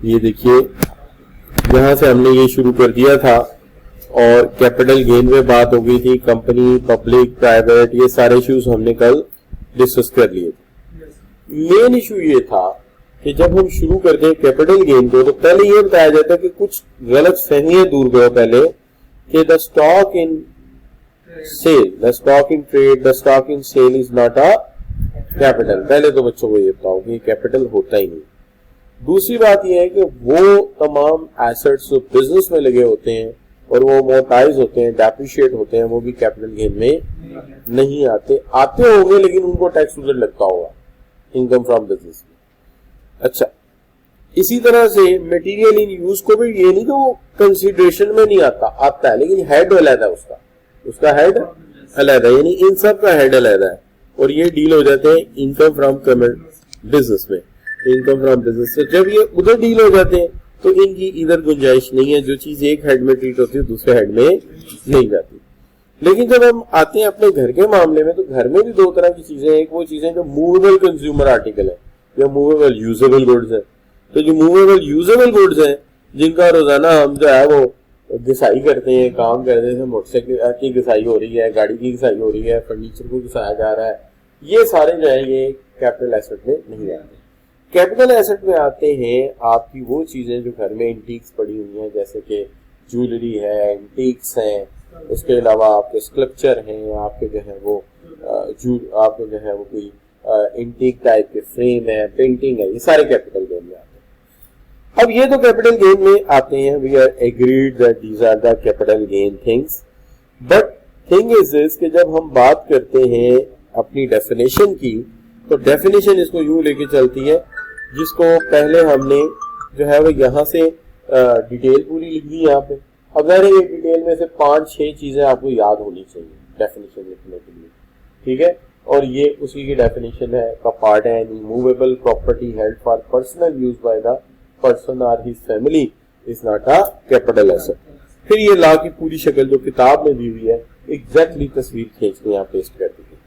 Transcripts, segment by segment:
ये देखिए यहाँ से हमने ये शुरू कर दिया था और कैपिटल गेन में बात हो गई थी, कंपनी, पब्लिक, प्राइवेट, ये सारे इश्यूज हमने कल डिस्कस कर लिए थे। मेन इशू ये था कि जब हम शुरू करते हैं कैपिटल गेन को तो पहले ये बताया जाता है कि कुछ गलत फहमियां दूर करो पहले कि the stock in sale, the stock in trade, the stock in sale is not a capital. पहले तो बच्चों को ये बताओ कि कैपिटल होता ही नहीं। दूसरी बात यह है कि वो तमाम एसेट्स जो बिजनेस में लगे होते हैं और वो मोटाइज होते हैं, डेप्रिशिएट होते हैं, वो भी कैपिटल गेन में नहीं आते होंगे लेकिन उनको टैक्स उधर लगता होगा इनकम फ्रॉम बिजनेस में। अच्छा, इसी तरह से मटेरियल इन यूज को भी ये नहीं कि वो कंसीडरेशन में नहीं आता है, लेकिन हेड अलग है, उसका हेड अलग है, यानी इन सब का हेड अलग है और ये डील हो जाते हैं इनकम फ्रॉम बिजनेस में, इनकम फ्रॉम बिजनेस से। जब ये उधर डील हो जाते हैं तो इनकी इधर गुंजाइश नहीं है, जो चीज एक हेड में ट्रीट होती है दूसरे हेड में नहीं जाती। लेकिन जब हम आते हैं अपने घर के मामले में तो घर में भी दो तरह की चीजें हैं। एक वो चीजें जो मूवेबल कंज्यूमर आर्टिकल है या मूवेबल यूजेबल गुड्स है। तो जो मूवेबल यूजेबल गुड्स हैं जिनका रोजाना हम जो है वो घिसाई करते हैं, काम करते हैं, मोटरसाइकिल की घिसाई हो रही है, गाड़ी की घिसाई हो रही है, फर्नीचर को घिसाया जा रहा है, ये सारे जो है ये कैपिटल एसेट में नहीं आते। कैपिटल एसेट में आते हैं आपकी वो चीजें जो घर में एंटीक्स पड़ी हुई हैं, जैसे कि ज्वेलरी है, एंटीक्स हैं, उसके अलावा आपके स्कल्पचर हैं, आपके जो है वो आपके जो है वो कोई एंटीक टाइप के फ्रेम है, पेंटिंग है, ये सारे कैपिटल गेन में आते हैं। अब ये तो कैपिटल गेन में आते हैं, we are agreed that these are the capital gain things. But thing is this कि जब हम बात करते हैं अपनी डेफिनेशन की तो डेफिनेशन इसको यूं लेके चलती है जिसको पहले हमने जो है वो यहाँ से डिटेल पूरी लिख दी यहाँ पे। अब ज़ाहिर है डिटेल में से 5-6 चीजें आपको याद होनी चाहिए डेफिनेशन लिखने के लिए, ठीक है। और ये उसी की डेफिनेशन है का पार्ट है, any movable property held for personal use by the person or his family is not a capital asset. फिर ये लॉ की पूरी शक्ल जो किताब में दी हुई है एग्जैक्टली तस्वीर खींच के यहाँ पेस्ट कर दी है,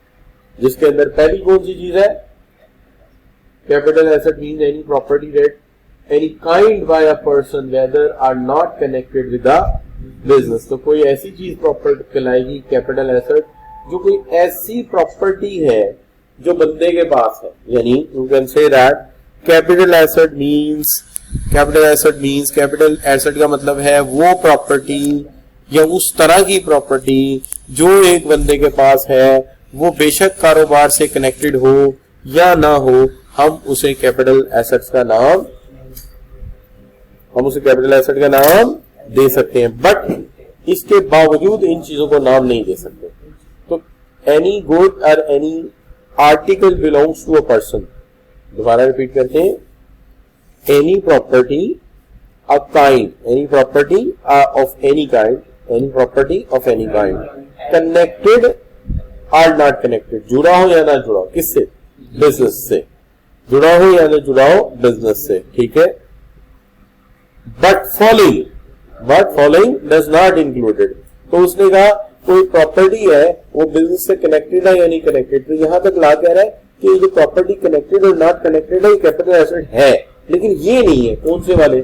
जिसके अंदर पहली कौन सी चीज है, capital asset means any property that any kind by a person whether or not connected with the business. तो कोई ऐसी चीज प्रॉपर्टी कहलाएगी कैपिटल एसेट जो कोई ऐसी प्रॉपर्टी है जो बंदे के पास है। यानी you can say that capital asset means capital asset का मतलब है वो प्रॉपर्टी या उस तरह की प्रॉपर्टी जो एक बंदे के पास है, वो बेशक कारोबार से कनेक्टेड हो या ना हो, हम उसे कैपिटल एसेट का नाम दे सकते हैं। बट इसके बावजूद इन चीजों को नाम नहीं दे सकते। तो एनी गुड और any article belongs to a person, दोबारा रिपीट करते हैं, any property of any kind connected or not connected, जुड़ा हो या ना जुड़ा हो, किससे, बिजनेस से, जुड़ा हो या ना जुड़ा हो बिजनेस से, ठीक है। But following does not included. तो उसने कहा कोई प्रॉपर्टी है वो बिजनेस से कनेक्टेड है या नहीं कनेक्टेड। तो यहां तक ला कह रहा है कि जो प्रॉपर्टी कनेक्टेड और नॉट कनेक्टेड है कैपिटल एसेट है, लेकिन ये नहीं है। कौन से वाले,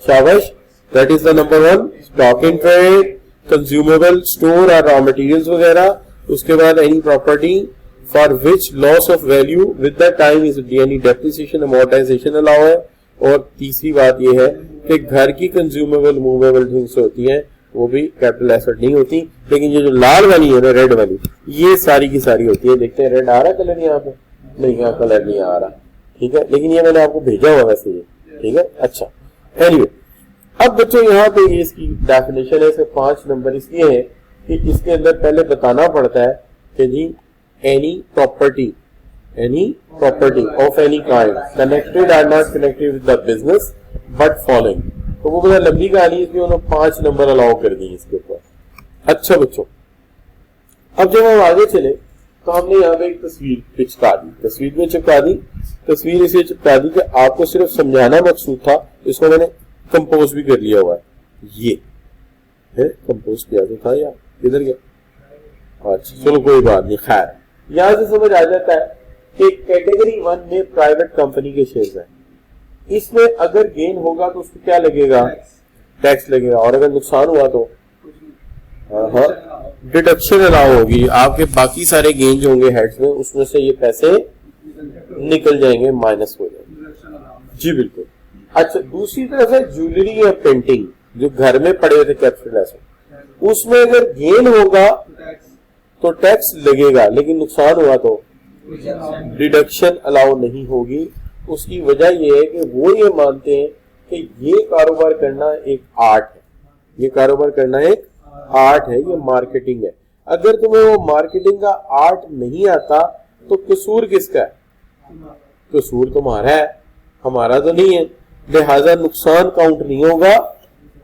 शाबाश, that is the number 1, stock in trade, consumable, store और रॉ मटेरियल्स वगैरह। उसके बाद any property for which loss of value with the time is यानी डेप्रिसिएशन अमोर्टाइजेशन अलाउ है। और तीसरी बात यह है कि घर की कंज्यूमेबल मूवेबल थिंग्स होती हैं वो भी कैपिटल एसेट नहीं होती। लेकिन ये जो लाल वाली है ना, रेड वाली, ये सारी की सारी होती है। देखते हैं रेड आ रहा कलर यहाँ पे, नहीं यहाँ कलर नहीं आ रहा, ठीक है, लेकिन ये मैंने आपको भेजा हुआ वैसे ये, ठीक है। अच्छा, एनीवे, अब बच्चों यहाँ पे ये इसकी डेफिनेशन है, इसे 5 नंबर इसलिए है कि इसके अंदर पहले बताना पड़ता है कि जी any property of any kind connected or not connected with the business but following. तो वो बड़ा लंबी कहानी है, इसलिए उन्होंने 5 नंबर अलाउ कर दिए इसके ऊपर। अच्छा बच्चों, अब जब हम आगे चले तो हमने यहाँ पे एक तस्वीर चिपका दी कि आपको सिर्फ समझाना मकसूद था। इसको मैंने कंपोज भी कर लिया हुआ है, ये है कंपोज किया तो था, या किधर गया, अच्छा चलो कोई बात नहीं, खैर यहां से समझ आ जाता है कि कैटेगरी 1 में प्राइवेट कंपनी के शेयर्स हैं, इसमें अगर गेन होगा तो उसको क्या लगेगा, टैक्स लगेगा, और अगर नुकसान हुआ तो हाँ डिडक्शन अलाउ होगी। आपके बाकी सारे गेन जो होंगे हेड्स में, उसमें से ये पैसे निकल जाएंगे, माइनस हो जाएंगे। जी बिल्कुल। अच्छा, दूसरी तरफ है ज्वेलरी या पेंटिंग जो घर में पड़े हुए थे कैपिटल एसेट, उसमें अगर गेन होगा तो टैक्स लगेगा, लेकिन नुकसान हुआ तो डिडक्शन अलाउ नहीं होगी। उसकी वजह यह है कि वो ये मानते हैं कि ये कारोबार करना एक आर्ट है, ये कारोबार करना एक आर्ट है, ये मार्केटिंग है। अगर तुम्हें वो मार्केटिंग का आर्ट नहीं आता तो कसूर किसका है, कसूर तुम्हारा है, हमारा तो नहीं है। लिहाजा नुकसान काउंट नहीं होगा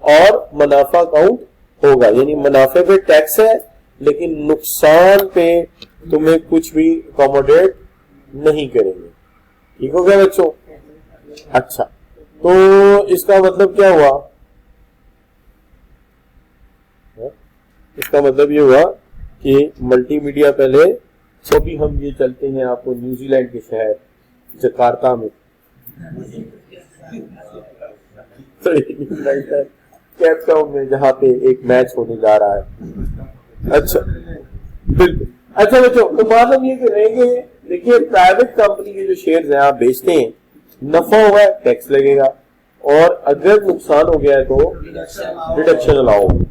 और मुनाफा काउंट होगा, यानी मुनाफे पे टैक्स है लेकिन नुकसान पे तुम्हें कुछ भी अकोमोडेट नहीं करेंगे। ठीक हो गया बच्चों? अच्छा, तो इसका मतलब क्या हुआ, इसका मतलब ये हुआ कि मल्टीमीडिया पहले, तो भी हम ये चलते हैं आपको न्यूजीलैंड के शहर जकार्ता में, तो न्यूजीलैंड का केप टाउन में, जहां पे एक मैच होने जा रहा है। अच्छा बिल्कुल। अच्छा बच्चों, तो मालूम ये कि रहेंगे, देखिए प्राइवेट कंपनी के जो शेयर्स हैं आप बेचते हैं, नफा हुआ है टैक्स लगेगा, और अगर नुकसान हो गया है तो डिडक्शन अलाउ होगा।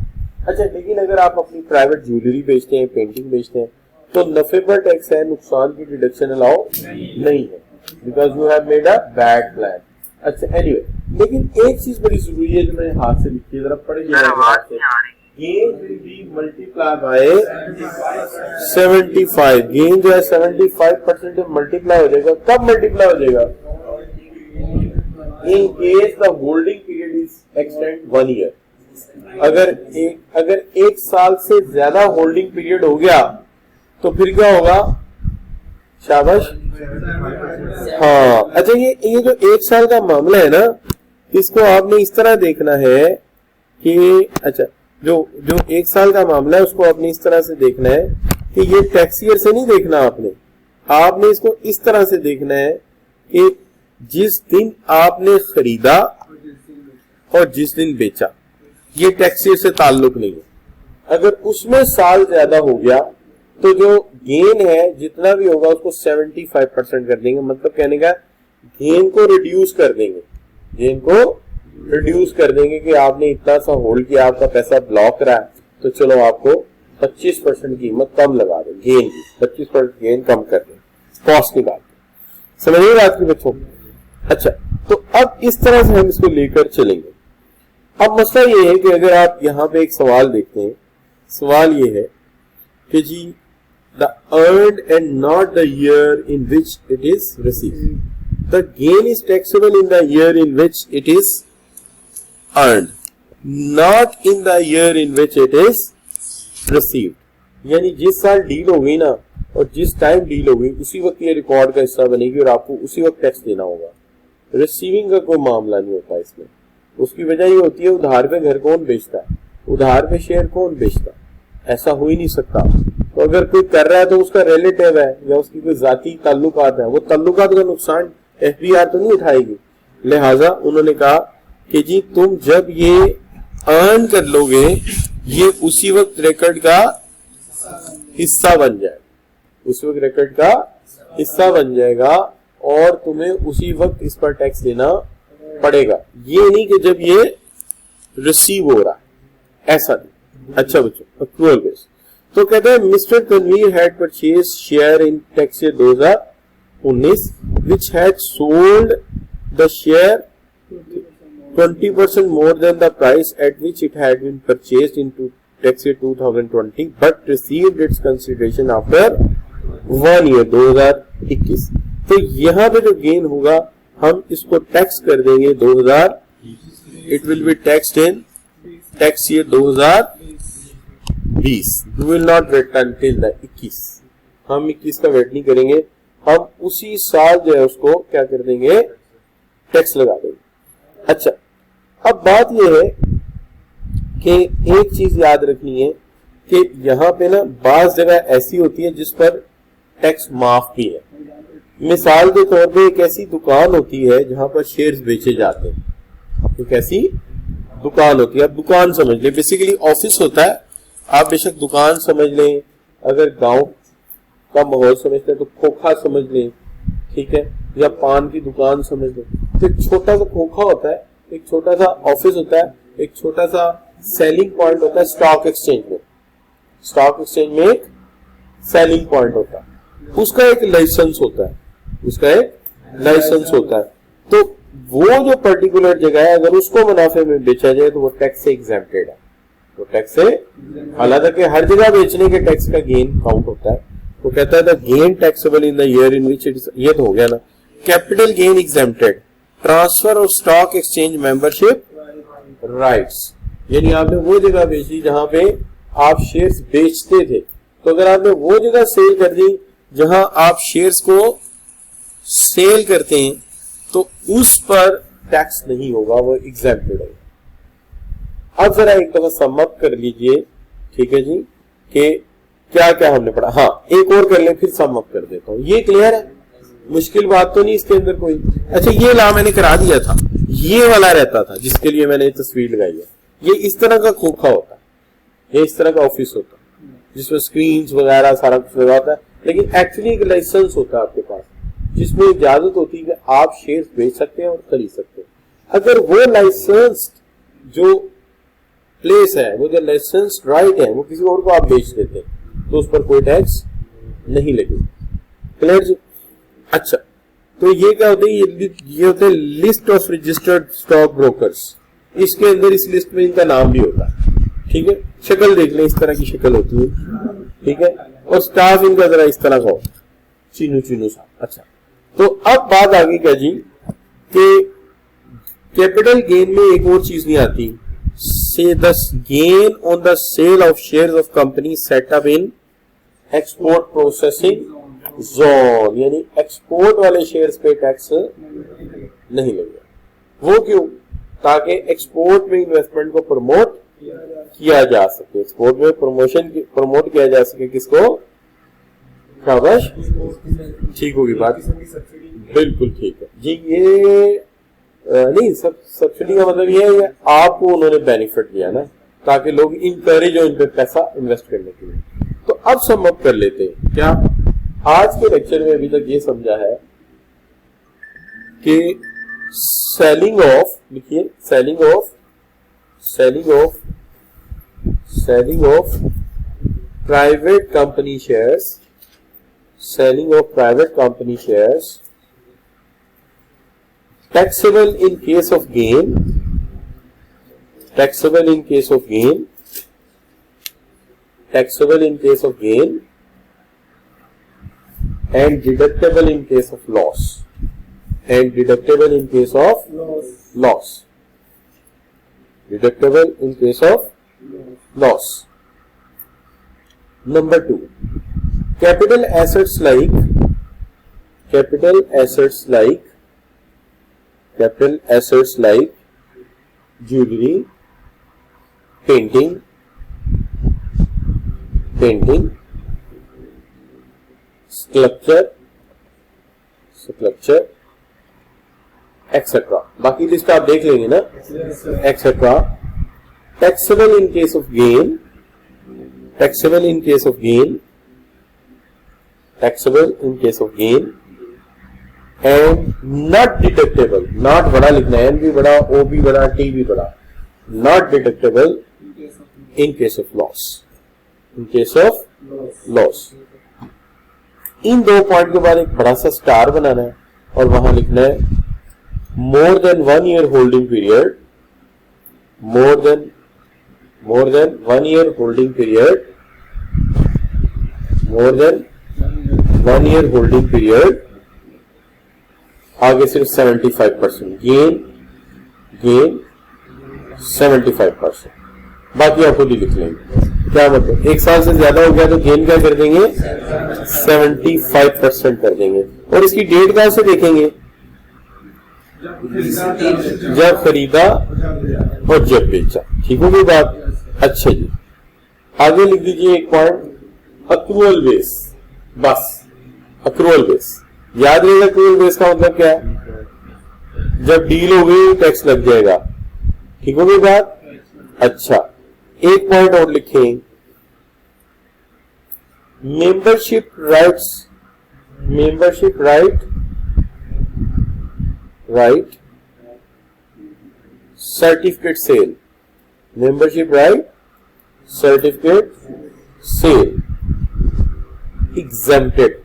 अच्छा, लेकिन अगर आप अपनी प्राइवेट ज्वेलरी बेचते हैं, पेंटिंग बेचते हैं, तो नफे पर टैक्स है, नुकसान की डिडक्शन अलाउ नहीं है, because you have made a bad plan. अच्छा एनीवे, लेकिन एक चीज बड़ी जरूरी है जो मैंने हाथ से लिखी है, जरा पढ़िए। Gain will be multiply by 75। Gain जो है 75% मल्टीप्लाई हो जाएगा। कब मल्टीप्लाई हो जाएगा? In case the holding period is extend 1 year. अगर एक साल से ज्यादा होल्डिंग पीरियड हो गया तो फिर क्या होगा? शाबाश। हाँ, अच्छा ये जो 1 साल का मामला है ना, इसको आपने इस तरह देखना है कि अच्छा जो 1 साल का मामला है उसको आपने इस तरह से देखना है कि ये टैक्स ईयर से नहीं देखना आपने इसको इस तरह से देखना है कि जिस दिन आपने खरीदा और जिस दिन बेचा, ये टैक्स ईयर से ताल्लुक नहीं है। अगर उसमें साल ज्यादा हो गया तो जो गेन है जितना भी होगा उसको 75% कर देंगे, मतलब कहने का गेन को रिड्यूस कर देंगे, गेन को रिड्यूस कर देंगे कि आपने इतना सा होल्ड किया, आपका पैसा ब्लॉक रहा है, तो चलो आपको 25% कीमत कम लगा दें, गेन की 25% गेन कम कर दें, कॉस्ट की बात समझिए बात की बच्चों। अच्छा, तो अब इस तरह से हम इसको लेकर चलेंगे। अब मसला ये है कि अगर आप यहां पे एक सवाल देखते हैं, सवाल ये है कि जी the earned and not the year in which it is received. The gain is taxable in the year in which it is earned, not in the year in which it is received. यानी जिस साल deal हो गई ना और जिस time deal हो गई उसी वक्त ये रिकॉर्ड का हिस्सा बनेगी और आपको उसी वक्त टैक्स देना होगा। रिसीविंग का कोई मामला नहीं होता इसमें। उसकी वजह ये होती है उधार पे घर कौन बेचता है, उधार पे शेयर कौन बेचता है, ऐसा हो ही नहीं सकता। तो अगर कोई कर रहा है तो उसका रिलेटिव है या उसकी कोई जाती ताल्लुकात है, वो ताल्लुकात का नुकसान एफबीआर तो नहीं उठाएगी। लिहाजा उन्होंने कहा कि जी तुम जब ये अर्न कर लोगे ये उसी वक्त रिकॉर्ड का हिस्सा बन जाएगा, उसी वक्त रिकॉर्ड का हिस्सा बन जाएगा और तुम्हें उसी वक्त इस पर टैक्स देना पड़ेगा। ये नहीं कि जब ये रिसीव हो रहा है, ऐसा नहीं। अच्छा बच्चों, अक्रूअल बेस। तो कहते हैं mister Tanveer had purchase share in tax year 2019 which had sold the share 20% more than the price at which it had been purchased in tax year 2020 but received its consideration after 1 year 2021। तो यहाँ पे जो gain होगा हम इसको tax कर देंगे 2000, it will be taxed in tax year 2020। you will not wait until the 21। हम 21 का वेट नहीं करेंगे, हम उसी साल जो है उसको क्या कर देंगे, टैक्स लगा देंगे। अच्छा, अब बात यह है कि एक चीज याद रखनी है कि यहां पे ना बाज जगह ऐसी होती है जिस पर टैक्स माफ भी है। मिसाल के तौर पे एक ऐसी दुकान होती है जहां पर शेयर्स बेचे जाते हैं, एक ऐसी दुकान होती है, आप दुकान समझ लें, बेसिकली ऑफिस होता है, आप बेशक दुकान समझ लें, अगर गांव का माहौल समझते हैं तो खोखा समझ लें, ठीक है, या पान की दुकान समझ लें। तो एक छोटा सा खोखा होता है, एक छोटा सा ऑफिस होता है, एक छोटा सा सेलिंग पॉइंट होता है स्टॉक एक्सचेंज में। स्टॉक एक्सचेंज में एक सेलिंग पॉइंट होता है, उसका एक लाइसेंस होता है, उसका एक लाइसेंस होता है। तो वो जो पर्टिकुलर जगह है अगर उसको मुनाफे में बेचा जाए तो वो टैक्स से एग्जेम्प्टेड है, वो टैक्स से, हालांकि हर जगह बेचने के टैक्स का गेन काउंट होता है। तो कहता है the gain taxable in the year in which it, ये तो हो गया ना। Capital gain exempted, transfer of stock exchange membership rights, यानी आपने वो जगह बेची जहां पे आप शेयर्स बेचते थे, तो अगर आपने वो जगह सेल कर दी जहां आप शेयर्स को सेल करते हैं तो उस पर टैक्स नहीं होगा, वो एग्जेम्प्टेड है। अब जरा एक दफा सम अप कर लीजिए, ठीक है जी, कि क्या क्या हमने पढ़ा। हाँ, एक और कर ले फिर सम अप कर देता हूं। ये क्लियर है, मुश्किल बात तो नहीं इसके अंदर कोई। अच्छा, ये ला मैंने करा दिया था, ये वाला रहता था जिसके लिए मैंने तस्वीर लगाई है, ये इस तरह का खोखा होता है, ये इस तरह का ऑफिस होता है जिसमें स्क्रीन्स वगैरह सारा कुछ लगा होता है, लेकिन एक्चुअली एक लाइसेंस होता है आपके पास जिसमें इजाजत होती है कि आप शेयर बेच सकते हैं और खरीद सकते हैं। अगर वो लाइसेंस जो प्लेस है, वो जो लाइसेंस राइट है, वो किसी और को आप बेच देते हैं तो उस पर कोई टैक्स नहीं लगेगा। क्लियर जी? अच्छा, तो ये क्या होता है, ये होते हैं list of registered stock brokers. इसके अंदर इस लिस्ट में इनका नाम भी होता है, ठीक है, शक्ल देख लें, इस तरह की शक्ल होती है, ठीक है, और स्टाफ इनका जरा इस तरह का होता है, चीनू चीनू सा। अच्छा, तो अब बात आगे क्या जी, कि कैपिटल गेन में एक और चीज नहीं आती, से the gain on the sale of shares of company setup in export processing zone, यानी एक्सपोर्ट वाले शेयर्स पे टैक्स नहीं लगेगा। वो क्यों? ताकि एक्सपोर्ट में इन्वेस्टमेंट को प्रमोट किया जा सके, एक्सपोर्ट में प्रमोट किया जा सके। किसको? शाबाश, ठीक होगी बात, बिल्कुल ठीक है जी। ये नहीं, सब्सिडी का मतलब ये है आपको उन्होंने बेनिफिट दिया ना, ताकि लोग इनकरेज हो इन पे पैसा इन्वेस्ट करने के लिए। तो अब सम अप कर लेते हैं। क्या आज के लेक्चर में अभी तक ये समझा है कि सेलिंग ऑफ, लिखिए, selling of private company shares, selling of private company shares, taxable in case of gain, taxable in case of gain, taxable in case of gain, and deductible in case of loss, and deductible in case of loss, deductible in case of loss. Number 2, capital assets like jewelry, painting, sculpture, etc. बाकी list आप देख लेंगे ना, etc. taxable in case of gain, and not deductible, not बड़ा लिखना है, N भी बड़ा, O भी बड़ा, T भी बड़ा, not deductible in case of loss, इन दो पॉइंट के बाद एक बड़ा सा स्टार बनाना है और वहां लिखना है more than 1 year holding period, more than 1 year holding period, more than 1 year holding period, आगे सिर्फ 75% गेन 75%, बाकी आप खुद ही लिख लेंगे। क्या मतलब, 1 साल से ज्यादा हो गया तो गेन क्या कर देंगे, 75% कर देंगे। और इसकी डेट कहां से देखेंगे, जब खरीदा और जब बेचा। ठीक होगी बात? अच्छा जी, आगे लिख दीजिए एक पॉइंट, अक्रूअल बेस, बस अक्रूअल बेस। याद रहेगा एक्रूअल बेस का मतलब क्या है? जब डील हो गई टैक्स लग जाएगा। ठीक हो गई बात? अच्छा, एक पॉइंट और लिखें, membership right certificate sale, membership right certificate sale exempted.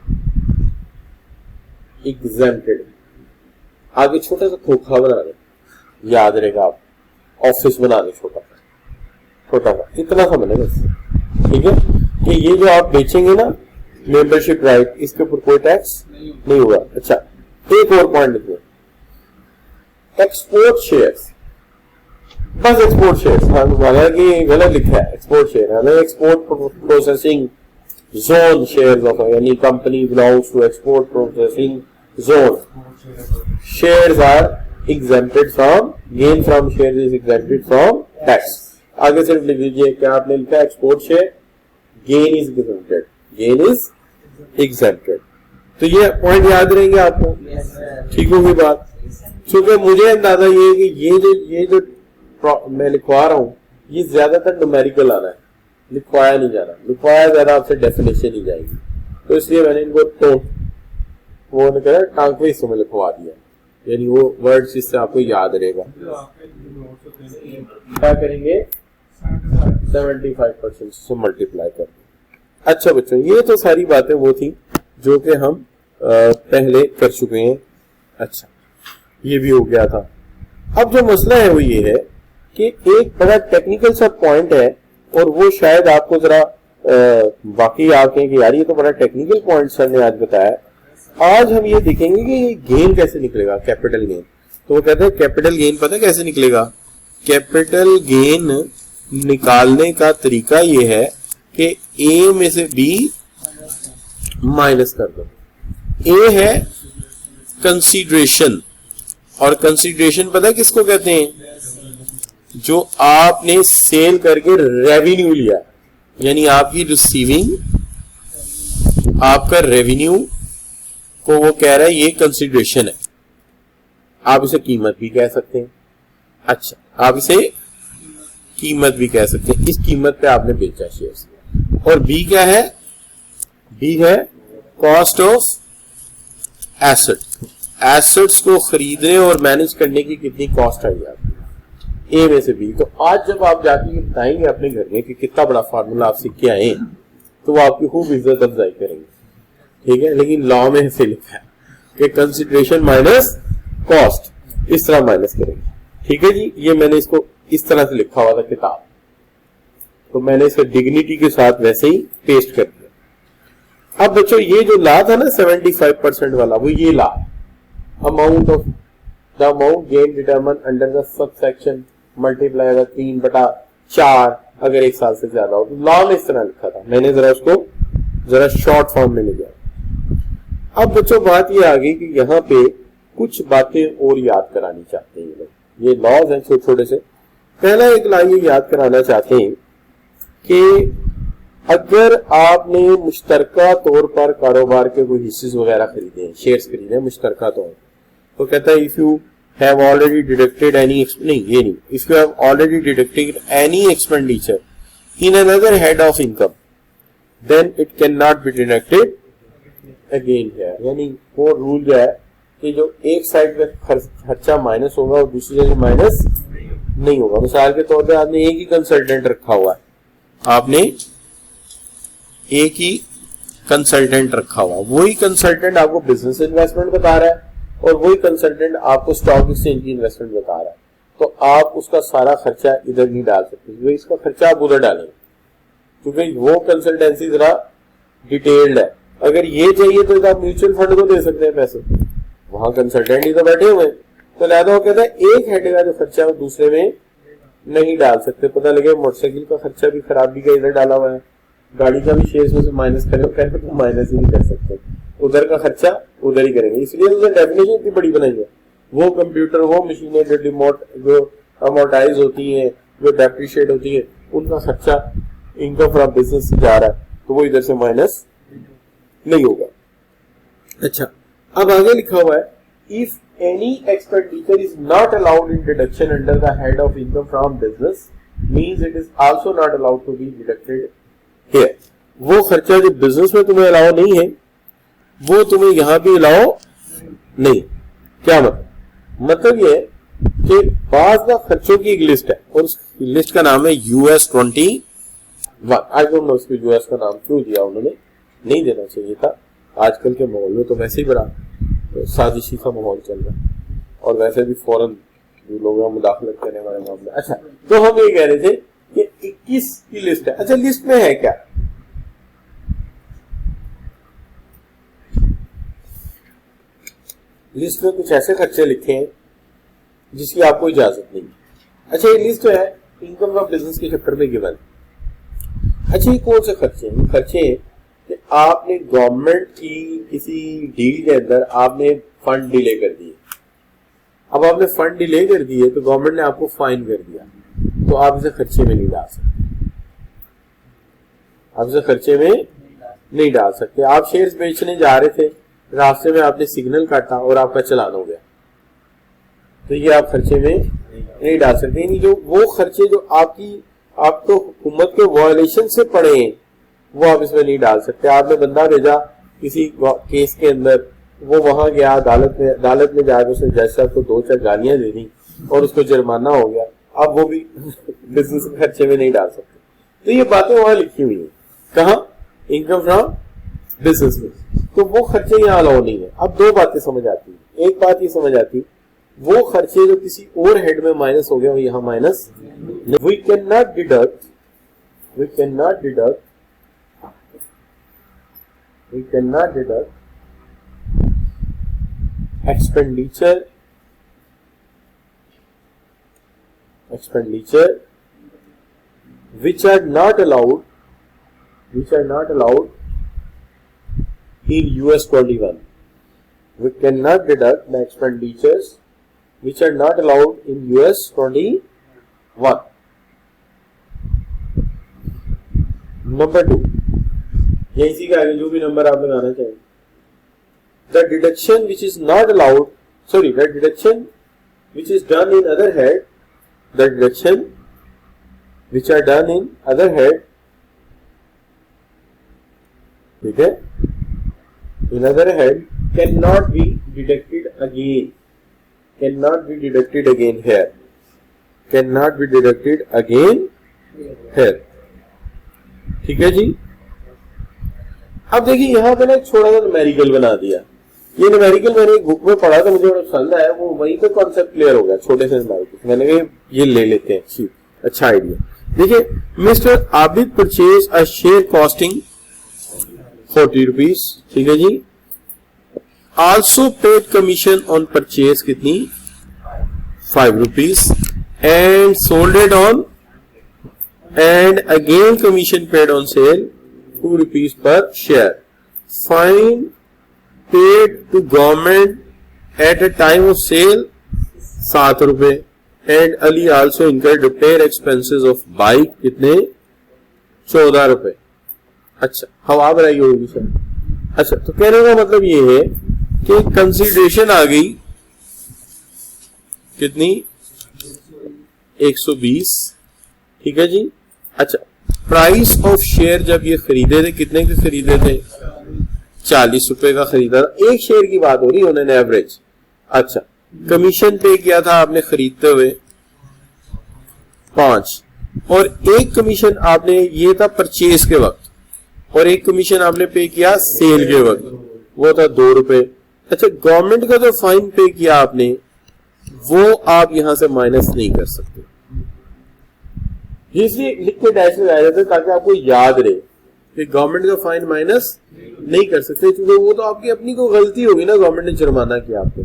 आगे छोटा सा खोखा बना दे, याद रहेगा, आप ऑफिस बना दे छोटा सा इतना सा बने बस। ठीक है कि ये जो आप बेचेंगे ना मेंबरशिप राइट, इसके ऊपर कोई टैक्स नहीं होगा। अच्छा, एक और पॉइंट लिखिए, एक्सपोर्ट शेयर्स, बस एक्सपोर्ट शेयर्स। हालांकि गलत लिखा है एक्सपोर्ट शेयर, हमें export processing zone shares of यानी company belongs to export processing zone, shares are exempted from, gain from shares is exempted from tax। आगे सिर्फ लिख लीजिए, क्या आपने लिखा है? Export share, gain is exempted। तो ये पॉइंट याद रहेंगे आपको। ठीक होगी बात? क्योंकि मुझे अंदाजा ये है कि ये जो मैं लिखवा रहा हूँ ये ज्यादातर न्यूमेरिकल आना है, लिखवाया नहीं जाना, लिखवाया ज्यादा आपसे डेफिनेशन ही जाएगी, तो इसलिए मैंने इनको टांकवे हिस्सों में लिखवा दिया, यानी वो वर्ड्स जिससे आपको याद रहेगा। क्या करेंगे? 75% से मल्टीप्लाई कर। अच्छा बच्चों, ये तो सारी बातें वो थी जो कि हम पहले कर चुके हैं। अच्छा, ये भी हो गया था। अब जो मसला है वो ये है कि एक बड़ा टेक्निकल सा पॉइंट है, और वो शायद आपको जरा बाकी आप कहें कि यार ये तो बड़ा टेक्निकल पॉइंट सर ने आज बताया। आज हम ये देखेंगे कि ये गेन कैसे निकलेगा, कैपिटल गेन। तो वो कहते हैं कैपिटल गेन पता है कैसे निकलेगा? कैपिटल गेन निकालने का तरीका ये है कि ए में से बी माइनस कर दो। ए है कंसीडरेशन, और कंसीडरेशन पता है किसको कहते हैं? जो आपने सेल करके रेवेन्यू लिया, यानी आपकी रिसीविंग, आपका रेवेन्यू को वो कह रहा है ये कंसीडरेशन है। आप इसे कीमत भी कह सकते हैं। अच्छा, आप इसे कीमत भी कह सकते हैं। इस कीमत पे आपने बेचा शेयर्स। और बी क्या है? बी है कॉस्ट ऑफ एसेट, एसेट्स को खरीदने और मैनेज करने की कितनी कॉस्ट आई आपकी, ए में से बी। तो आज जब आप जाके बताएंगे अपने घर में कि कितना बड़ा फार्मूला आप सीख के आए, तो वो आपकी खूब इज्जत अफजाई करेंगे। ठीक है, लेकिन लॉ में ऐसे लिखा है कि कंसिडरेशन माइनस कॉस्ट, इस तरह माइनस करेंगे। ठीक है जी, ये मैंने इसको इस तरह से लिखा हुआ था किताब, तो मैंने इसे डिग्निटी के साथ वैसे ही पेस्ट कर दिया। अब बच्चों ये जो ला था ना 75% वाला, वो ये ला, amount of the amount gain determine under the sub section multiply by 3/4 अगर 1 साल से ज्यादा हो। तो लॉ में इस तरह लिखा था, मैंने जरा उसको जरा शॉर्ट फॉर्म में ले गया। अब बच्चों बात ये आ गई कि यहाँ पे कुछ बातें और याद करानी चाहते हैं लोग। ये लॉज हैं छोटे छोटे से। पहला एक ला ये याद कराना चाहते हैं कि अगर आपने मुश्तरका तौर पर कारोबार के कोई हिस्से वगैरह खरीदे हैं, शेयर्स खरीदे हैं मुश्तरका तौर, तो कहता है if you have already deducted any, नहीं ये नहीं, if you have already deducted any expenditure in another head of income then it can not be deducted again here. यानी वो रूल जो है कि जो एक साइड पे खर्चा माइनस होगा और दूसरी जगह माइनस नहीं होगा। मिसाल के तौर पे आपने एक ही कंसल्टेंट रखा हुआ है, आपने एक ही कंसल्टेंट रखा हुआ, वही कंसल्टेंट आपको बिजनेस इन्वेस्टमेंट बता रहा है और वही कंसल्टेंट आपको स्टॉक एक्सचेंज की इन्वेस्टमेंट बता रहा है, तो आप उसका सारा खर्चा इधर नहीं डाल सकते, इसका खर्चा आप उधर डालेंगे, क्योंकि वो कंसल्टेंसी जरा डिटेल्ड है। अगर ये चाहिए तो आप म्यूचुअल फंड को दे सकते हैं पैसे, वहां कंसल्टेंट ही तो बैठे हुए हैं, तो लिहाजा वो कहता है एक हेड का जो खर्चा है दूसरे में नहीं डाल सकते। पता लगे मोटरसाइकिल का खर्चा भी खराबी का इधर डाला हुआ है, गाड़ी का भी शेयर्स में से माइनस करें, कहते तो माइनस ही नहीं कर सकते, उधर का खर्चा उधर ही करेंगे। इसलिए उधर डेफिनेशन इतनी बड़ी बनाई है। वो कंप्यूटर, वो मशीनें जो अमोर्टाइज होती है, जो डेप्रिशिएट होती है, उनका खर्चा इनकम फ्रॉम बिजनेस से जा रहा है, तो वो इधर से माइनस नहीं होगा। अच्छा, अब आगे लिखा हुआ है if any expenditure is not allowed in deduction under the head of income from business means it is also not allowed to be deducted here. वो खर्चा जो बिजनेस में तुम्हें अलाउ नहीं है वो तुम्हें यहां भी अलाउ नहीं। क्या मतलब ये है कि बाज ना खर्चों की एक लिस्ट है और उस लिस्ट का नाम है US-21। आई डोंट नो उसको यूएस का नाम क्यों दिया उन्होंने, नहीं देना चाहिए था। आजकल के माहौल में तो वैसे ही बड़ा साजिशी का माहौल चल रहा है और वैसे भी फौरन लोग मुदाखलत करने वाले मामले। अच्छा, तो हम ये कह रहे थे कि 21 की लिस्ट है। अच्छा, लिस्ट में है क्या? लिस्ट में कुछ ऐसे खर्चे लिखे हैं जिसकी आपको इजाजत नहीं। अच्छा, ये लिस्ट है इनकम ऑफ बिजनेस के चैप्टर में गिवन। अच्छा, ये कौन से खर्चे हैं? खर्चे हैं कि आपने गवर्नमेंट की किसी डील के अंदर आपने फंड डिले कर दिए। अब आपने फंड डिले कर दिए तो गवर्नमेंट ने आपको फाइन कर दिया, तो आप इसे खर्चे में नहीं डाल सकते। आप इसे खर्चे में नहीं डाल सकते। आप शेयर्स बेचने जा रहे थे, रास्ते में आपने सिग्नल काटा और आपका चालान हो गया, तो ये आप खर्चे में नहीं डाल सकते। यानी जो वो खर्चे जो आपको हुकूमत के वायलेशन से पड़े हैं वो आप इसमें नहीं डाल सकते। आपने बंदा भेजा किसी केस के अंदर, वो वहां गया अदालत में जाकर उसने जज साहब को 2-4 गालियां दे दी और उसको जुर्माना हो गया, अब वो भी बिजनेस के खर्चे में नहीं डाल सकते। तो ये बातें वहां लिखी हुई है। कहाँ? इनकम फ्रॉम बिजनेस में। तो वो खर्चे यहाँ अलाउ नहीं है। अब दो बातें समझ आती है। एक बात ये समझ आती है वो खर्चे जो किसी और हेड में माइनस हो गया वो यहाँ minus. We can not deduct expenditure which are not allowed in US-21. We cannot deduct the expenditures which are not allowed in US-21. Number 2, ये इसी का आगे जो भी नंबर आप लगाना चाहिए, the deduction which is not allowed, the deduction which is done in other head, the deduction which are done in other head, ठीक है, in other head cannot be deducted again here, ठीक है जी। अब देखिए यहां पे ना एक छोटा सा न्यूमेरिकल बना दिया। ये न्यूमेरिकल मैंने एक बुक में पढ़ा था, मुझे बड़ा पसंद आया, वो वहीं पे कॉन्सेप्ट क्लियर हो गया। छोटे से न्यूमेरिकल मैंने कहा ये ले लेते हैं, अच्छा आइडिया। देखिए, mister Abid purchase a share costing 40 rupees, ठीक है जी। Also paid commission on purchase कितनी? 5 rupees and sold it on and again commission paid on sale 2 rupees per share. Fine paid to government at a time of sale 7 रुपए and Ali also incurred repair expenses of bike कितने? 14 रुपए। अच्छा, हवा बनाई होगी sir. अच्छा, तो कहने का मतलब ये है कि कंसीडरेशन आ गई कितनी? 120, ठीक है जी। अच्छा, प्राइस ऑफ शेयर जब ये खरीदे थे कितने के खरीदे थे? 40 रुपए का खरीदा था। एक शेयर की बात हो रही है, उन्होंने एवरेज। अच्छा, कमीशन पे किया था आपने खरीदते हुए 5, और एक कमीशन आपने, ये था परचेज के वक्त, और एक कमीशन आपने पे किया सेल के वक्त, वो था 2 रुपए। अच्छा, गवर्नमेंट का जो फाइन पे किया आपने वो आप यहां से माइनस नहीं कर सकते, इसलिए लिख के डैश लगाया जाता है ताकि आपको याद रहे कि गवर्नमेंट का फाइन माइनस नहीं कर सकते, क्योंकि वो तो आपकी अपनी को गलती होगी ना, गवर्नमेंट ने जुर्माना किया आपको।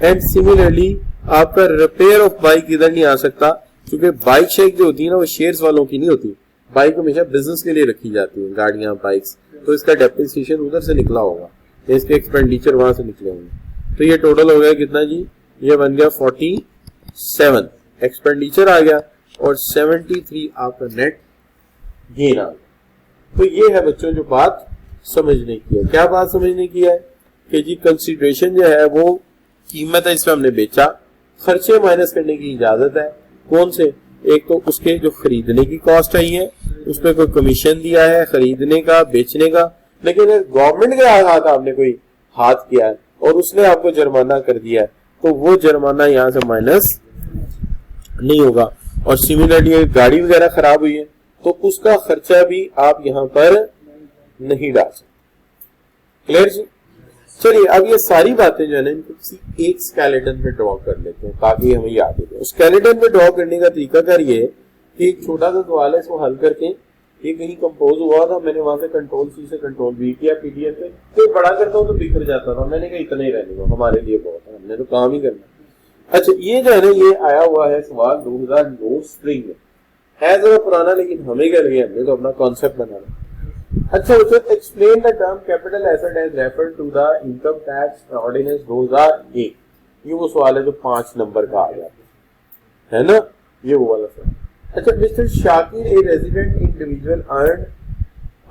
एंड सिमिलरली आपका रिपेयर ऑफ बाइक इधर नहीं आ सकता, क्योंकि बाइक शेयर जो होती है ना वो शेयर्स वालों की नहीं होती। बाइक हमेशा बिजनेस के लिए रखी जाती है, गाड़ियां, बाइक्स, तो इसका डेप्रिसिएशन उधर से निकला होगा, इसके एक्सपेंडिचर वहां से निकले होंगे। तो ये टोटल हो गया कितना जी? ये बन गया 47 एक्सपेंडिचर आ गया और 73 आपका नेट गेन आ गया। तो ये है बच्चों जो बात समझने की है। क्या बात समझने की है कि जी कंसीडरेशन जो है वो कीमत है, इसमें हमने बेचा, खर्चे माइनस करने की इजाजत है। कौन से? एक तो उसके जो खरीदने की कॉस्ट आई है, उस पर कोई कमीशन दिया है खरीदने का, बेचने का, लेकिन गवर्नमेंट के हाथ आपने कोई हाथ किया है और उसने आपको जुर्माना कर दिया है, तो वो जुर्माना यहाँ से माइनस नहीं होगा। और सिमिलरली गाड़ी वगैरह खराब हुई है तो उसका खर्चा भी आप यहाँ पर नहीं डाल सकते। क्लियर जी? चलिए अब ये सारी बातें जो है ना इनको किसी एक स्केलेटन पे ड्रॉ कर लेते हैं ताकि हमें याद हो जाए। स्केलेटन पे ड्रॉ करने का तरीकाकार ये है कि एक छोटा सा सवाल है, इसको हल करके ये कहीं कंपोज हुआ था, मैंने वहां से कंट्रोल सी से कंट्रोल वी किया पीडीएफ पे, तो बड़ा करता हूँ तो बिखर जाता था। मैंने कहा इतना ही रहने दो, हमारे लिए बहुत है, हमने तो काम ही करना। अच्छा ये जो है ना ये आया हुआ है सवाल 2009 स्प्रिंग में, है जरा पुराना लेकिन हमें क्या लगे, हमने तो अपना कॉन्सेप्ट बनाना। अच्छा बच्चों, explain the term capital asset as refer to the income tax ordinance 2001। ये वो सवाल है जो 5 नंबर का आ जाता है ना, ये वो वाला सवाल। अच्छा, mister Shakir a resident individual earn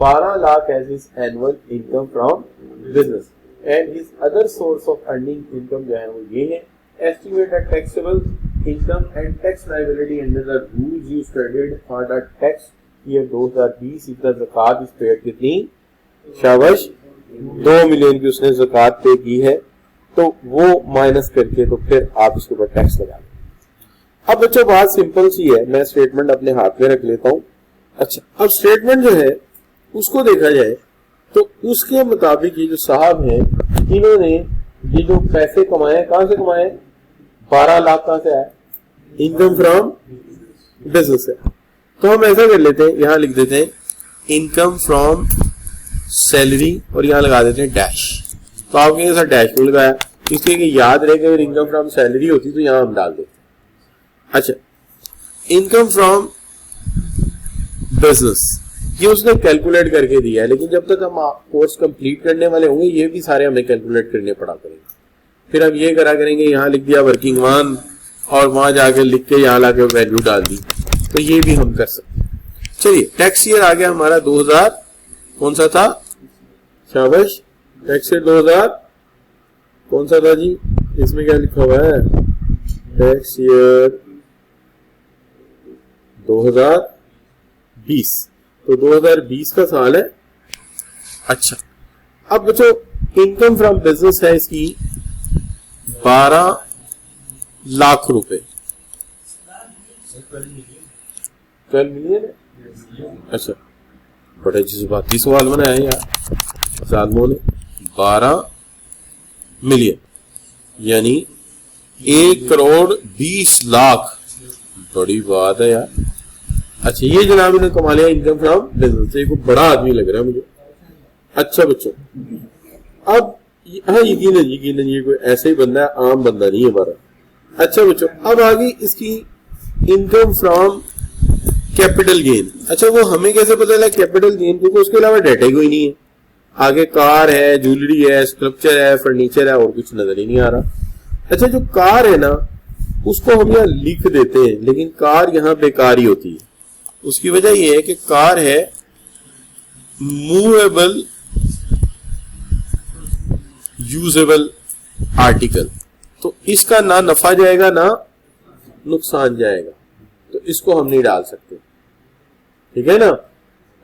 12 lakh as his annual income from business and his other source of earning income जो है वो ये है। Estimate the taxable income and tax liability under the rules you studied for the tax year 2020। इसका ज़कात इस paid कितनी? शाबाश, 2 मिलियन की उसने ज़कात पे की है, तो वो माइनस करके तो फिर आप इसके ऊपर टैक्स लगा लें। अब बच्चों बात सिंपल सी है, मैं स्टेटमेंट अपने हाथ में रख लेता हूं। अच्छा, अब स्टेटमेंट जो है उसको देखा जाए तो उसके मुताबिक ये जो साहब हैं इन्होंने ये जो पैसे कमाए कहां से कमाए? 12 लाख कहां से आए? इनकम फ्रॉम बिजनेस है। तो हम ऐसा कर लेते हैं, यहां लिख देते हैं इनकम फ्रॉम सैलरी और यहां लगा देते हैं डैश। तो आपने ऐसा डैश क्यों लगाया? इसलिए कि याद रहे कि अगर इनकम फ्रॉम सैलरी होती तो यहां हम डाल देते। अच्छा, इनकम फ्रॉम बिजनेस ये उसने कैलकुलेट करके दिया है, लेकिन जब तक हम कोर्स कंप्लीट करने वाले होंगे ये भी सारे हमें कैलकुलेट करने पड़ा करेंगे। फिर हम ये करा करेंगे, यहाँ लिख दिया वर्किंग वन और वहां जाके लिख के यहाँ लाके वैल्यू डाल दी, तो ये भी हम कर सकते। चलिए, टैक्स ईयर आ गया हमारा 2000, कौन सा था? शाबाश, टैक्स ईयर 2000 कौन सा था जी? इसमें क्या लिखा हुआ है? Tax year 2020। तो 2020 का साल है। अच्छा, अब बच्चों इनकम फ्रॉम बिजनेस है इसकी 12 लाख रुपए। 12 मिलियन है। अच्छा, बड़े जज्बाती सवाल बनाया है यार सालमों ने। 12 मिलियन यानी 1 करोड़ 20 लाख, बड़ी बात है यार। अच्छा, ये जनाब ने कमा लिया इनकम फ्रॉम बिजनेस से, कोई बड़ा आदमी लग रहा है मुझे। अच्छा बच्चों, अब हाँ यकीनन ये कोई ऐसे ही बंदा है, आम बंदा नहीं है हमारा। अच्छा बच्चों, अब आगे इसकी इनकम फ्रॉम कैपिटल गेन। अच्छा, वो हमें कैसे पता चला कैपिटल गेन? क्योंकि उसके अलावा डाटा ही कोई नहीं है। आगे कार है, ज्वेलरी है, स्कल्पचर है, फर्नीचर है, और कुछ नजर ही नहीं आ रहा। अच्छा, जो कार है ना उसको हम यहाँ लिख देते हैं, लेकिन कार यहाँ बेकार ही होती है। उसकी वजह यह है कि कार है मूवेबल यूजेबल आर्टिकल, तो इसका ना नफा जाएगा ना नुकसान जाएगा, तो इसको हम नहीं डाल सकते। ठीक है ना?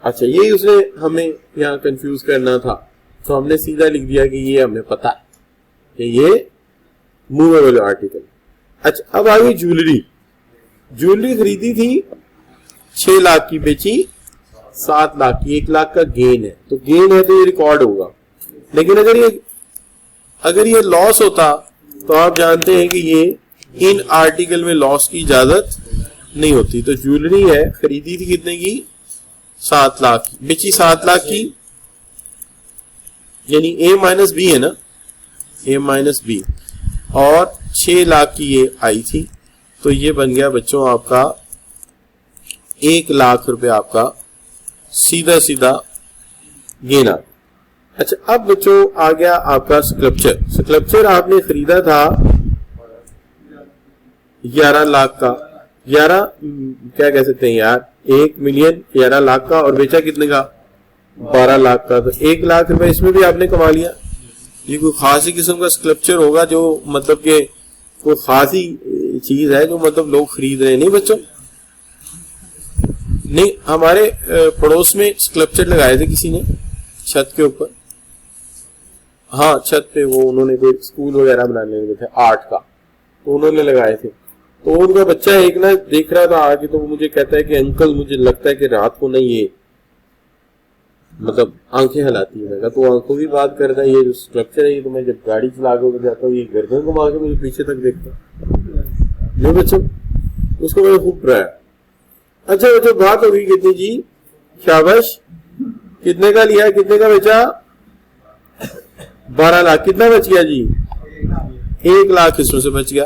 अच्छा, यही उसने हमें यहाँ कंफ्यूज करना था, तो हमने सीधा लिख दिया कि ये हमें पता है कि ये मूवेबल आर्टिकल। अच्छा, अब आगे ज्वेलरी खरीदी थी 6 लाख की, बेची 7 लाख की, 1 लाख का गेन है। तो गेन है तो ये रिकॉर्ड होगा, लेकिन अगर ये लॉस होता तो आप जानते हैं कि ये इन आर्टिकल में लॉस की इजाजत नहीं होती। तो ज्वेलरी है, खरीदी थी कितने की? 7 लाख की, बेची 7 लाख की, यानी A माइनस बी है ना, A माइनस बी, और 6 लाख की ये आई थी, तो ये बन गया बच्चों आपका 1 लाख रुपए आपका सीधा गेन आ। अच्छा, अब बच्चों आ गया आपका स्कल्पचर आपने खरीदा था 11 लाख का, 11 क्या कह सकते हैं यार, 1 मिलियन 11 लाख का, और बेचा कितने का? 12 लाख का। तो 1 लाख रुपए इसमें भी आपने कमा लिया, ये कोई खास ही किस्म का स्कल्पचर होगा जो मतलब के कोई खास ही चीज है जो मतलब लोग खरीद रहे हैं। नहीं बच्चों, नहीं, हमारे पड़ोस में स्कल्पचर लगाए थे किसी ने छत के ऊपर। हाँ, छत पे वो उन्होंने कोई स्कूल वगैरह बनाने लगे थे आर्ट का, तो उन्होंने लगाए थे। तो उनका बच्चा एक ना देख रहा था आगे, तो वो मुझे कहता है कि अंकल मुझे लगता है कि रात को ना ये मतलब आंखें हिलाती है। मैं तो आंखों की बात करता है, ये जो स्ट्रक्चर है ये तो मैं जब गाड़ी चला के जाता हूँ ये गर्दन घुमा के मुझे पीछे तक देखता। जो बच्चों उसको मैंने खूब डराया। अच्छा बच्चों, बात हो गई कितनी जी, शाबाश, कितने का लिया, कितने का बेचा, 12 लाख। कितना बच गया जी, 1 लाख इसमें से बच गया।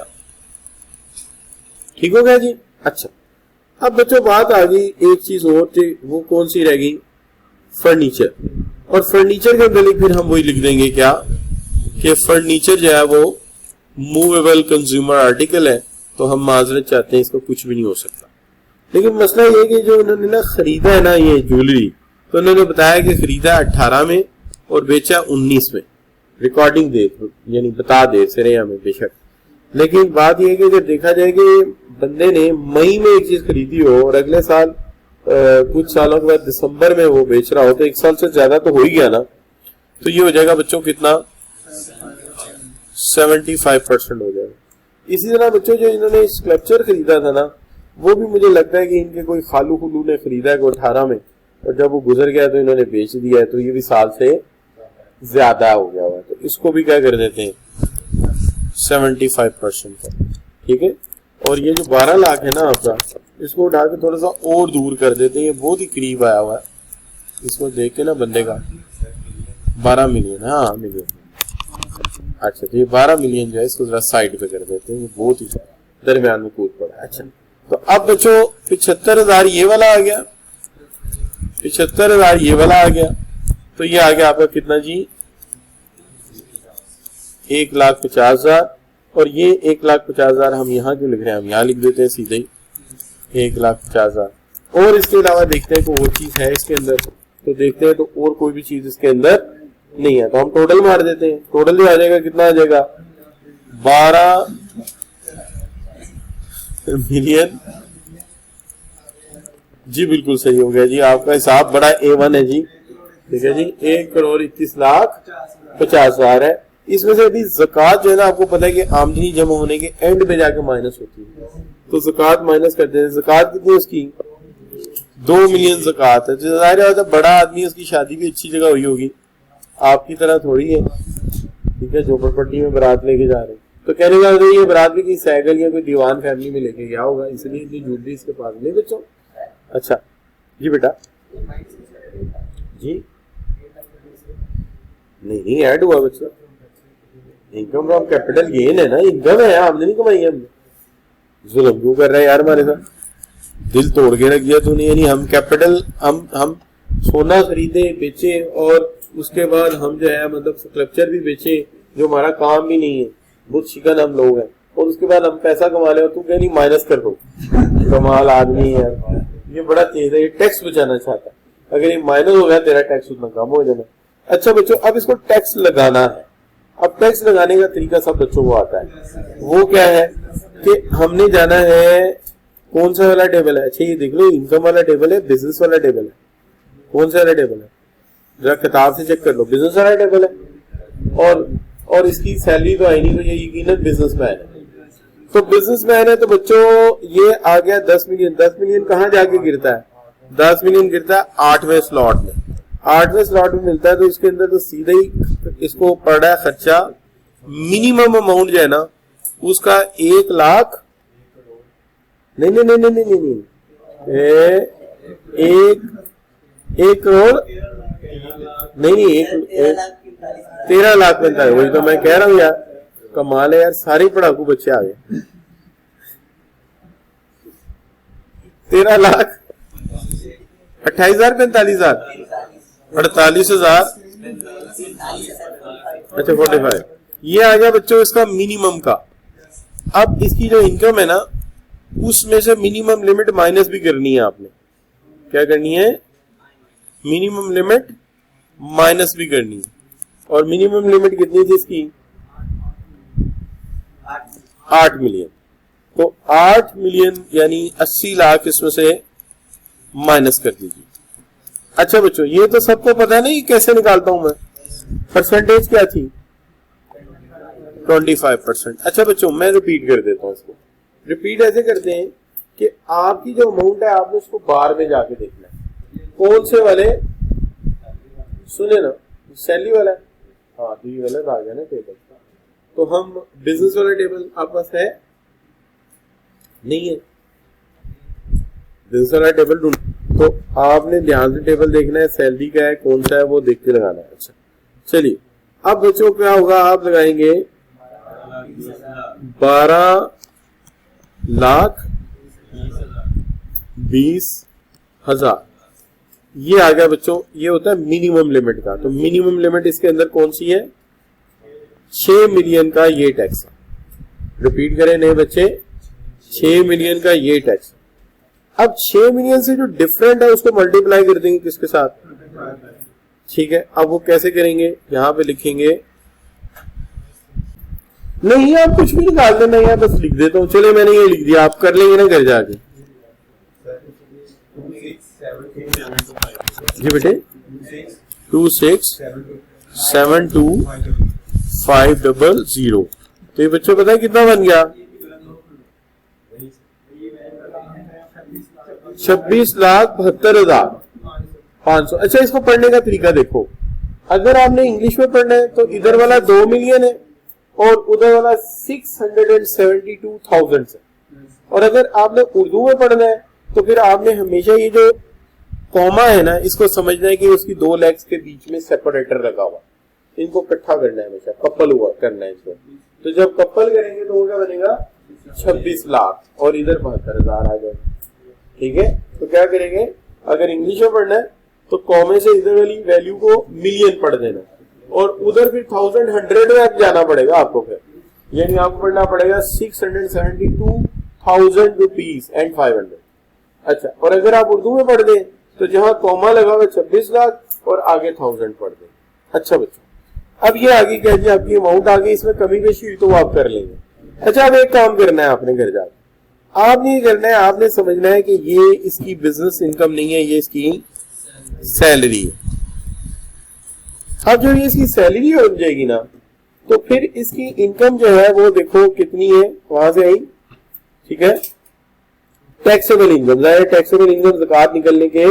ठीक हो गया जी। अच्छा, अब बच्चों बात आ गई एक चीज और थी, वो कौन सी रह गई, फर्नीचर। और फर्नीचर के अंदर फिर हम वही लिख देंगे क्या कि फर्नीचर जो है वो मूवेबल कंज्यूमर आर्टिकल है, तो हम माजरत चाहते हैं, इसका कुछ भी नहीं हो सकता। लेकिन मसला ये कि जो उन्होंने ना खरीदा है ना ये ज्वेलरी, तो उन्होंने बताया कि खरीदा 18 में और बेचा 19 में। रिकॉर्डिंग डेट यानी बता दे सिरे हमें बेशक, लेकिन बात यह है कि जब देखा जाए कि बंदे ने मई में एक चीज खरीदी हो और अगले साल कुछ सालों के बाद दिसंबर में वो बेच रहा हो, तो 1 साल से ज्यादा तो हो ही गया ना। तो ये हो जाएगा बच्चों कितना, 75% हो जाएगा। इसी तरह बच्चों जो इन्होंने स्कल्पचर खरीदा था ना, वो भी मुझे लगता है कि इनके कोई खालू खुलू ने खरीदा है 18 में, और जब वो गुजर गया तो इन्होंने बेच दिया है, तो ये भी साल से ज्यादा हो गया हुआ है। तो इसको भी क्या कर देते हैं, 75%। ठीक है, और ये जो 12 लाख है ना आपका, इसको उठा के थोड़ा सा और दूर कर देते हैं, ये बहुत ही करीब आया हुआ है। इसको देख के ना बंदे का 12 मिलियन, हाँ मिलियन, अच्छा तो ये 12 मिलियन जो है इसको जरा साइड पे कर देते हैं, ये बहुत ही दरमियान में कूद पड़ा। अच्छा, तो अब बच्चों 75,000 ये वाला आ गया, 75,000 ये वाला आ गया, तो ये आ गया आपका कितना जी, 1,50,000। और ये 1,50,000 हम यहाँ क्यों लिख रहे हैं, हम यहाँ लिख देते हैं सीधे ही 1,50,000। और इसके अलावा देखते हैं कोई और चीज है इसके अंदर, तो देखते हैं तो और कोई भी चीज इसके अंदर नहीं है, तो हम टोटल मार देते हैं। टोटल जो आ जाएगा कितना आ जाएगा, 12 मिलियन जी, बिल्कुल सही हो गया जी, आपका हिसाब बड़ा A1 है जी। ठीक है जी, 1,21,50,000 है। इसमें से अभी ज़कात जो है ना, आपको पता है कि आमदनी जमा होने के एंड पे जाके माइनस होती है, तो ज़कात माइनस करते हैं। ज़कात कितनी है उसकी, 2 मिलियन ज़कात है। तो जाहिर है बड़ा आदमी, उसकी शादी भी अच्छी जगह हुई होगी, आपकी तरह थोड़ी है। ठीक है, झोपड़पट्टी में बारात लेके जा रहे हैं, तो कहने का ये बारात भी किसी सैगल या कोई दीवान फैमिली में लेके गया होगा, इसलिए इतनी ज्वेलरी इसके पास नहीं बच्चों। अच्छा जी बेटा जी, नहीं ऐड हुआ बच्चा, इनकम फ्रॉम कैपिटल गेन है ना, इनकम है, आमदनी कमाई हमने। जुल्म क्यों कर रहा है यार हमारे साथ, दिल तोड़ के रख दिया तूने। यानी हम कैपिटल, हम सोना खरीदे बेचे और उसके बाद हम जो है मतलब स्ट्रक्चर भी बेचे जो हमारा काम भी नहीं है, बहुत शिकन हम लोग हैं, और उसके बाद हम पैसा कमा ले और तू कहीं माइनस कर दो। कमाल आदमी है यार, ये बड़ा तेज है, ये टैक्स बचाना चाहता है। अगर ये माइनस हो गया तेरा टैक्स उतना कम हो जाना। अच्छा बच्चों, अब इसको टैक्स लगाना है। अब टैक्स लगाने का तरीका सब बच्चों को आता है, वो क्या है कि हमने जाना है, कौन सा वाला टेबल है, अच्छा ये देख लो, इनकम वाला टेबल है, बिजनेस वाला टेबल है, कौन सा वाला टेबल है, जरा किताब से चेक कर लो, बिजनेस वाला टेबल है। और इसकी सैलरी तो आई नहीं, तो ये यकीनन बिजनेसमैन है। तो बिजनेसमैन है तो बच्चों ये आ गया 10 मिलियन। 10 मिलियन कहाँ जाके गिरता है, 10 मिलियन गिरता है 8वें स्लॉट में। 8वें स्लॉट में मिलता है, तो इसके अंदर तो सीधे ही इसको पड़ रहा है खर्चा, मिनिमम अमाउंट जो है ना उसका 1 लाख, नहीं नहीं नहीं नहीं नहीं नहीं, 1 करोड़ नहीं, 13,45,000। वही तो मैं कह रहा हूँ यार, कमाल है यार, सारे पढ़ाकू बच्चे आ गए। 13,28,000 45,000 48,000, अच्छा 45, ये आ गया बच्चों इसका मिनिमम का। अब इसकी जो इनकम है ना, उसमें से मिनिमम लिमिट माइनस भी करनी है आपने। क्या करनी है, मिनिमम लिमिट माइनस भी करनी है। और मिनिमम लिमिट कितनी थी इसकी? 8 मिलियन। तो 8 मिलियन यानी 80 लाख इसमें से माइनस कर दीजिए। अच्छा बच्चों, ये तो सबको पता है ना ये कैसे निकालता हूं मैं? परसेंटेज क्या थी? 25%। अच्छा बच्चों, मैं रिपीट कर देता हूं इसको। रिपीट ऐसे करते हैं कि आपकी जो अमाउंट है आपने उसको बार में जाके देखना है। कौन से वाले? सुने ना, सैलरी वाला है। हाँ तो ये गलत आ गया ना टेबल। तो हम बिजनेस वाला टेबल आपके पास है? नहीं है। बिजनेस वाला टेबल ढूंढ, तो आपने ध्यान से टेबल देखना है, सैलरी का है, कौन सा है वो देख के लगाना है। अच्छा चलिए, अब बच्चों क्या होगा, आप लगाएंगे 12,20,000। ये आ गया बच्चों, ये होता है मिनिमम लिमिट का। तो मिनिमम लिमिट इसके अंदर कौन सी है? 6 मिलियन का ये टैक्स है। रिपीट करें नए बच्चे, 6 मिलियन का ये टैक्स। अब 6 मिलियन से जो डिफरेंट है उसको मल्टीप्लाई कर देंगे किसके साथ? ठीक है, अब वो कैसे करेंगे? यहां पे लिखेंगे, नहीं आप कुछ भी निकाल देना, यहाँ बस लिख देता हूँ। चले मैंने ये लिख दिया, आप कर लेंगे ना घर जाके। जी बेटे, 2672,500। तो ये बच्चों पता है कितना बन गया? 26,72,500। अच्छा, इसको पढ़ने का तरीका देखो। अगर आपने इंग्लिश में पढ़ना है तो इधर वाला 2 मिलियन है और उधर वाला 672,000 है। और अगर आपने उर्दू में पढ़ना है तो फिर आपने हमेशा ये जो कॉमा है ना, इसको समझना है कि उसकी 2 लेग्स के बीच में सेपरेटर लगा हुआ, इनको इकट्ठा करना है, हमेशा कपल हुआ करना है इसको। तो जब कपल करेंगे तो वो क्या बनेगा? 26 लाख और इधर 72,000 आ जाएगा। ठीक है, तो क्या करेंगे, अगर इंग्लिश में पढ़ना है तो कॉमे से इधर वाली वैल्यू को मिलियन पढ़ देना और उधर फिर 1000 में जाना पड़ेगा आपको। फिर यानी आपको पढ़ना पड़ेगा 672,000 रुपीज एंड 500। अच्छा, और अगर आप उर्दू में पढ़ दें तो जहां कॉमा लगा हुआ 26 लाख और आगे 1000 पढ़ दें। अच्छा बच्चों, अब ये आगे क्या जी, आपकी अमाउंट आ गई, इसमें कमी पेशी तो आप कर लेंगे। अच्छा, अब एक काम करना है आपने घर जाकर, आपने ये करना है, आपने समझना है कि ये इसकी बिजनेस इनकम नहीं है, ये इसकी सैलरी है। अब जो ये इसकी सैलरी हो जाएगी ना, तो फिर इसकी इनकम जो है वो देखो कितनी है, वहां से आई। ठीक है, टैक्सेबल इनकम, टैक्सेबल इनकम ज़कात निकलने के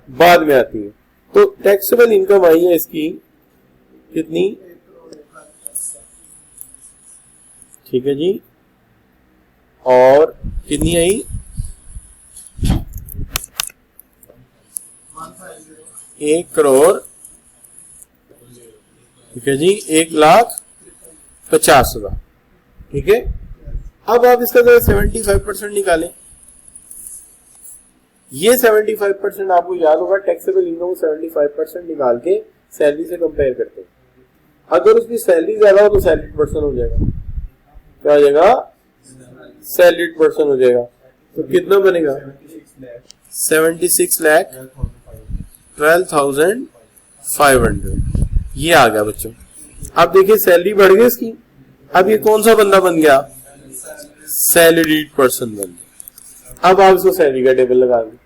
बाद में आती है। तो टैक्सेबल इनकम आई है इसकी कितनी? ठीक है जी, और कितनी आई? 1 करोड़। ठीक है जी, 1,50,000। ठीक है, अब आप इसका 75% निकालें। ये 75% आपको याद होगा, टैक्सेबल इनकम 75% निकाल के सैलरी से कंपेयर करते हैं। अगर उसकी सैलरी ज्यादा हो तो सैलरीड पर्सन हो जाएगा। क्या हो जाएगा? सैलरीड पर्सन हो जाएगा। तो कितना बनेगा? 76,12,500। ये आ गया बच्चों। अब देखिए सैलरी बढ़ गई इसकी। अब ये कौन सा बंदा बन गया? सैलरीड पर्सन बन गया। अब आप इसको सैलरी का टेबल लगा दें।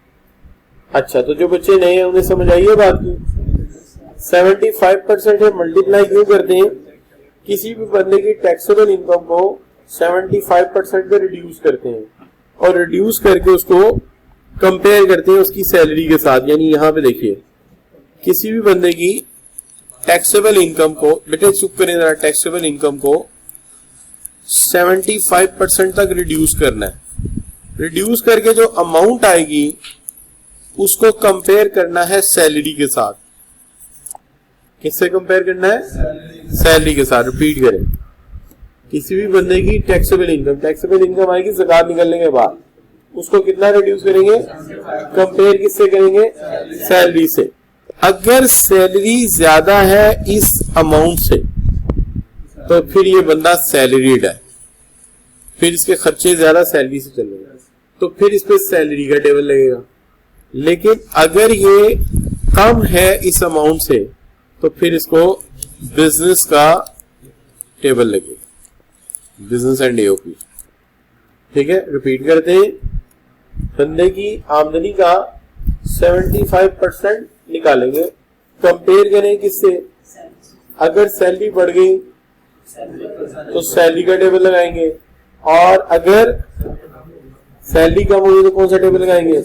अच्छा, तो जो बच्चे नए हैं उन्हें समझ आइए बात की। 75% है, मल्टीप्लाई क्यों करते हैं? किसी भी बंदे की टैक्सेबल इनकम को 75% पे रिड्यूस करते हैं और रिड्यूस करके उसको कंपेयर करते हैं उसकी सैलरी के साथ। यानी यहां पे देखिए, किसी भी बंदे की टैक्सेबल इनकम को, बेटे चुप करें जरा, टैक्सेबल इनकम को 75% तक रिड्यूस करना है। रिड्यूस करके जो अमाउंट आएगी उसको कंपेयर करना है सैलरी के साथ। किससे कंपेयर करना है? सैलरी के साथ। रिपीट करें, किसी भी बंदे की टैक्सेबल इनकम आएगी ज़कात निकलने के बाद, उसको कितना रिड्यूस करेंगे? कंपेयर किससे करेंगे? सैलरी से। अगर सैलरी ज्यादा है इस अमाउंट से तो फिर ये बंदा सैलरीड है, फिर इसके खर्चे ज्यादा सैलरी से चल रहे हैं, तो फिर इस पे सैलरी का टेबल लगेगा। लेकिन अगर ये कम है इस अमाउंट से तो फिर इसको बिजनेस का टेबल लगेगा, बिजनेस एंड एओपी। ठीक है, रिपीट करते हैं। बंदे की आमदनी का 75% निकालेंगे। कंपेयर करें किससे? अगर सैलरी बढ़ गई तो सैलरी का टेबल लगाएंगे, और अगर सैलरी कम हुई तो कौन सा टेबल लगाएंगे?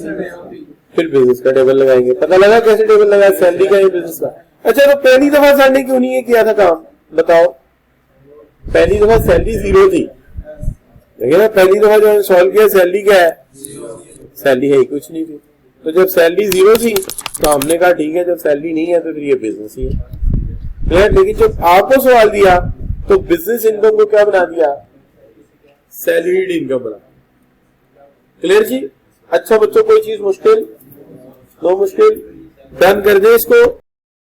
फिर बिजनेस का टेबल लगाएंगे। पता लगा कैसे टेबल लगाया? सैलरी का या बिजनेस का? अच्छा, तो पहली दफा सर ने क्यों नहीं किया था काम, बताओ? पहली दफा सैलरी 0 थी, देखिए ना, पहली दफा जो सॉल्व किया सैलरी क्या है? सैलरी है ही कुछ नहीं थी। तो जब सैलरी 0 थी तो हमने कहा ठीक है, जब सैलरी नहीं है तो फिर ये बिजनेस ही है। क्लियर? लेकिन जब आपको सवाल दिया तो बिजनेस इनकम को क्या बना दिया? सैलरीड इनकम बना। क्लियर जी? अच्छा बच्चों, कोई चीज मुश्किल? नो मुश्किल? डन कर दे इसको।